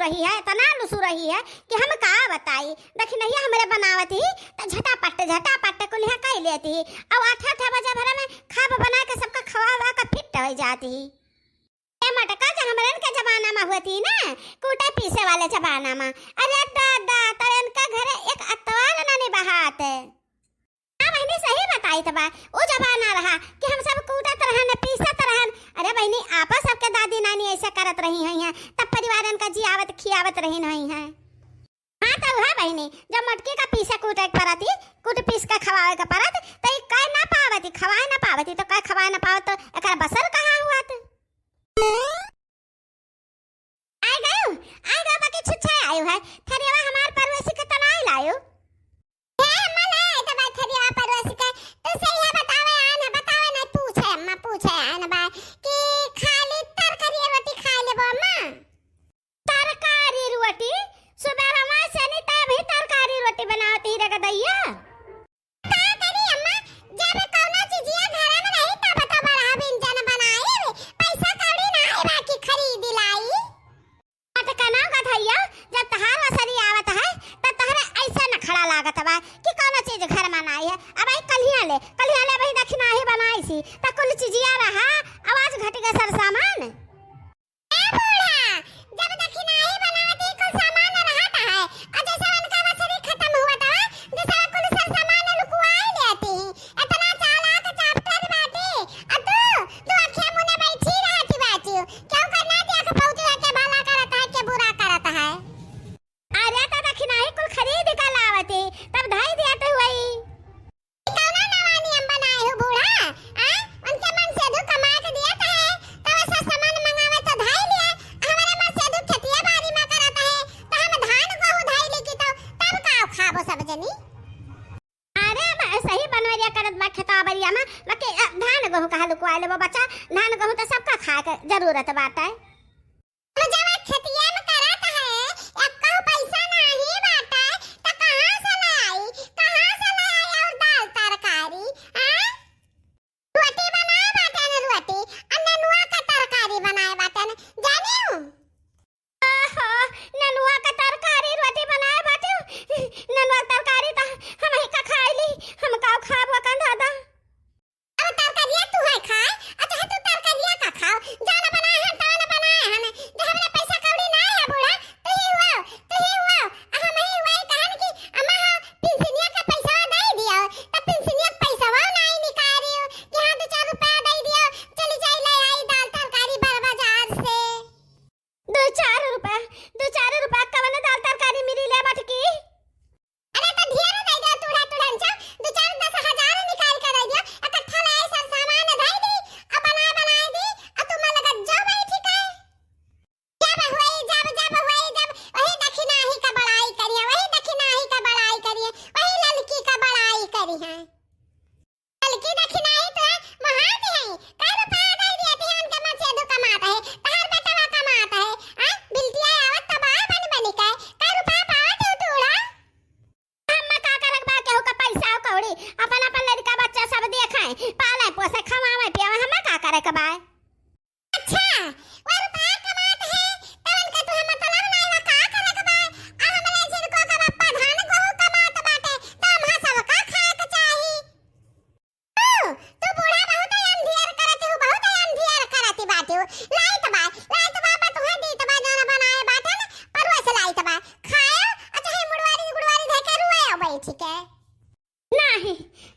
रही है, इतना लुसु रही है कि हम का बताई। देखी नहीं हमरे बनावत ही त झटापट कुल यहाँ कह लेती और 8 बजे भरे में खाब बना के सबका खवा का फिट हो जाती। ए मटका जो हमरन के जमाना में हुआ थी ना, कूटे पीसे वाले जमाना में, अरे दादा तो इनका घरे एक अतवार ना नहीं बहात। हां बहनी सही बताई त बा, वो जमाना रहा कि हम सब कूटत रहन पीसत रहन। अरे बहनी आपा सबके दादी नानी ऐसा करत रही हैं, तब परिवारन का जियावत खियावत रही नहीं है। हां तो है बहनी, जब मटके का पीसे कूटे परती, कूट पीस का खवावे का परत त काय ना पावती, खवाए ना पावती, तो काय खवाए ना पावत तो एकर बसर कहां हुआ त। आई गयो बाकी छुच्छा आयो है थरियावा हमार परवेसी के तना लायो। हे अम्मा लाए त बा थरियावा परवेसी के तू सही है बतावे नहीं पूछे आन बा कि खाली तरकारी रोटी खा लेबो अम्मा। तरकारी रोटी सुबह रमा से नहीं तभी तरकारी रोटी बनावती रे गदैया। का करी अम्मा जब कौनो चीजिया घरे में नहीं तब तो बड़ा व्यंजन बनाई, पैसा कौड़ी ना है बाकी खरीद लाई। जब तहार वसरी आवत है तब तहरे ऐसा न खड़ा लागत बा कि कौनो चीज घर में नहीं है। अब आई कलिया ले वही दक्षिणा ही बनाई सी त कुल चीजिया रहा आवाज घट के सर सामान। ए बूढ़ा जब दक्षिणा ही बनावती कुल सामान रहता है और जैसे उनका वसरी खत्म हुआ था जैसे कुल सर सामान लुकवाई लेती इतना चालाक चाप्टर बाटी। और तू आंखें मुने बैठी रहती बाटी क्यों करना देख बहुत के भला करता है के बुरा करता है। अरे तो दक्षिणा ही कुल खरीद के लावती तब धाई दिया तो हुई। कौना नवानी हम बनाए हो बूढ़ा हां उनके मन से दो कमा के दिया था है तब ऐसा सामान मंगावे तो धाई लिया। हमारे मन से दो खेतिया बाड़ी में करता है तो हम धान को धाई लेके तो तब का खाबो सब जनी। अरे मैं सही बनवरिया करत बा खेता बरिया में बाकी धान गहूं कहा लुकवा लेबो बच्चा, धान गहूं तो सबका खा के जरूरत बाटे।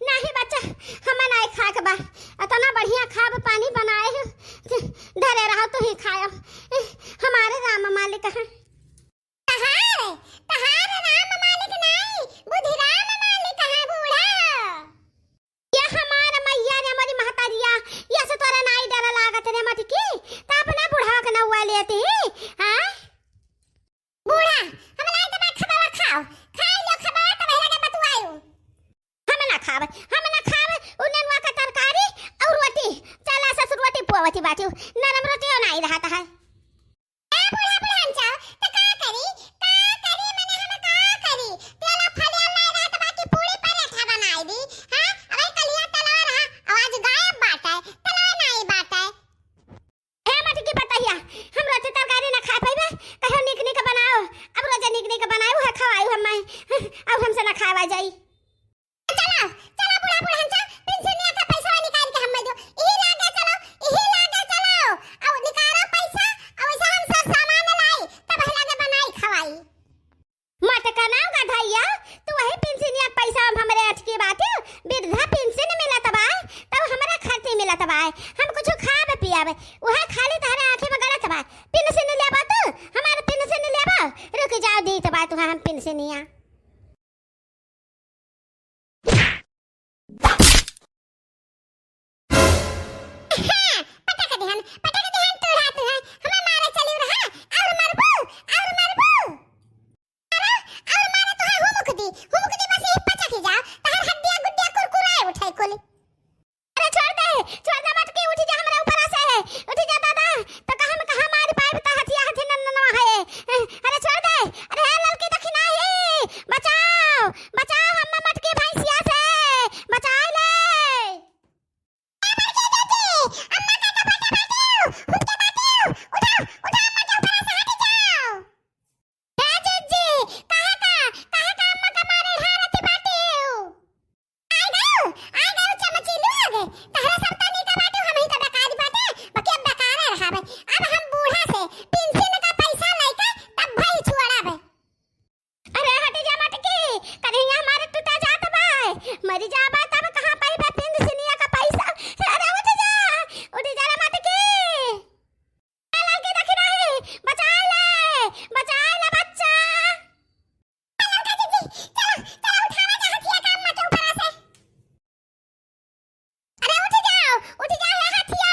नहीं बच्चा हम नहीं खा के बा इतना बढ़िया खाब पानी बनाए हो धरे रहो तो ही खाओ। हमारे राम मालिक है तहार राम मालिक नहीं बुद्धि राम मालिक है बूढ़ा। ये हमारा मैया रे हमारी महतारिया ये से तोरा नहीं डर लागत रे मत की त अपना बूढ़ा के नौवा लेती हां बूढ़ा हम लाई तो खबर खाओ खाई लो खबर तो बहरा के बतवायो। हम ना खाब उन्नवा का तरकारी और रोटी चला ससुर रोटी पोवती बाटी नरम रोटी नहीं रहता है। ए बूढ़ा बुढ़ान जाओ तो का करी मैंने हम का करी तेला फलिया नहीं रहत बाकी पूरी पराठा बनाई दी हां अबे कलिया तला रहा आवाज गायब बाटा है तला नहीं बाटा है। हे मत की बताइया हम रोटी तरकारी ना खा पाइबे कहो निक निक बना आवे वह खाली तारे आंखें में गलत बा पिन से नहीं लेबा तू हमारे पिन से नहीं लेबा रुक जाओ दी तो बात हम पिन से नहीं आ मरी जा बा तब कहां पाई बे पिन सिनिया का पैसा अरे उठ जा रे मत की लड़की देखी नहीं बचा ले बच्चा चलो उठावा जा हथिया काम मत ऊपर से अरे उठ जाओ है हथिया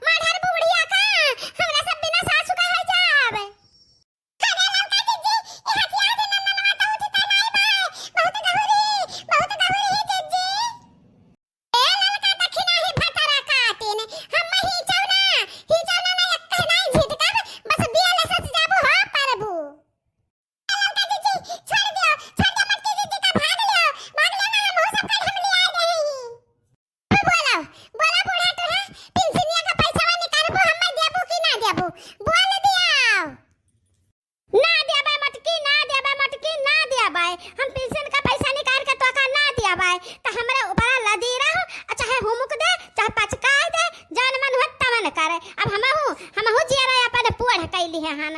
माधर बुढ़िया का हमरा सब बिना सासू का है जावे हम पेंशन का पैसा निकाल के तोका ना दिया बाय त हमरा ऊपर लदी रहो चाहे हुमुक दे चाहे पचका दे जान मन होत तवन करे अब हमहु जिया रे अपन पुअर कैली है हां